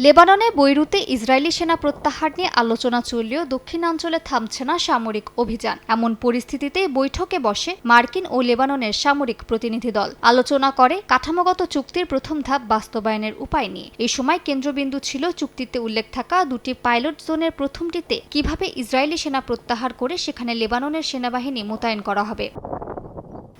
লেবাননে বৈরুতে ইসরায়েলি সেনা প্রত্যাহার নিয়ে আলোচনা চললেও দক্ষিণাঞ্চলে থামছে না সামরিক অভিযান। এমন পরিস্থিতিতে বৈঠকে বসে মার্কিন ও লেবাননের সামরিক প্রতিনিধি দল। আলোচনা করে কাঠামোগত চুক্তির প্রথম ধাপ বাস্তবায়নের উপায় নিয়ে। এই সময় কেন্দ্রবিন্দু ছিল চুক্তিতে উল্লেখ থাকা দুটি পাইলট জোনের প্রথমটিতে কিভাবে ইসরায়েলি সেনা প্রত্যাহার করে সেখানে লেবাননের সেনাবাহিনী মোতায়েন করা হবে।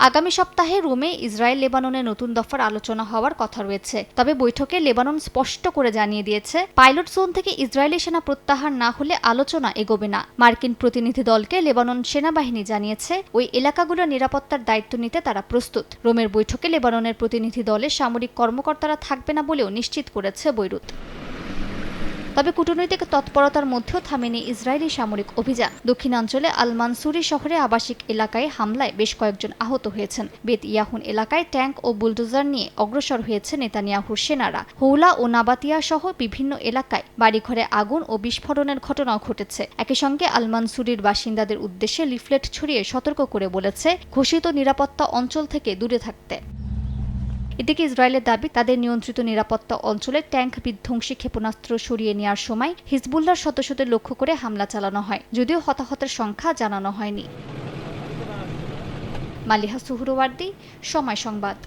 আগামী সপ্তাহে রোমে ইসরায়েল লেবাননের নতুন দফার আলোচনা হওয়ার কথা রয়েছে। তবে বৈঠকে লেবানন স্পষ্ট করে জানিয়ে দিয়েছে, পাইলট জোন থেকে ইসরায়েলি সেনা প্রত্যাহার না হলে আলোচনা এগোবে না। মার্কিন প্রতিনিধি দলকে লেবানন সেনাবাহিনী জানিয়েছে ওই এলাকাগুলোর নিরাপত্তার দায়িত্ব নিতে তারা প্রস্তুত। রোমের বৈঠকে লেবাননের প্রতিনিধি দলে সামরিক কর্মকর্তারা থাকবে না বলেও নিশ্চিত করেছে বৈরুত। তবে কূটনৈতিক তৎপরতার মধ্যেও থামেনি ইসরায়েলি সামরিক অভিযান। দক্ষিণাঞ্চলে আল মানসুরি শহরে আবাসিক এলাকায় হামলায় বেশ কয়েকজন আহত হয়েছেন। বেত ইয়াহুন এলাকায় ট্যাঙ্ক ও বুলডোজার নিয়ে অগ্রসর হয়েছে নেতানিয়াহুর সেনারা। হৌলা ও নাবাতিয়া সহ বিভিন্ন এলাকায় বাড়িঘরে আগুন ও বিস্ফোরণের ঘটনাও ঘটেছে। একই সঙ্গে আল মানসুরির বাসিন্দাদের উদ্দেশ্যে লিফলেট ছড়িয়ে সতর্ক করে বলেছে ঘোষিত নিরাপত্তা অঞ্চল থেকে দূরে থাকতে। এদিকে ইসরায়েলের দাবি, তাদের নিয়ন্ত্রিত নিরাপত্তা অঞ্চলে ট্যাঙ্ক বিধ্বংসী ক্ষেপণাস্ত্র সরিয়ে নেওয়ার সময় হিজবুল্লাহর সদস্যদের লক্ষ্য করে হামলা চালানো হয়, যদিও হতাহতের সংখ্যা জানানো হয়নি। মালিহা সুহরওয়ার্দী, সময় সংবাদ।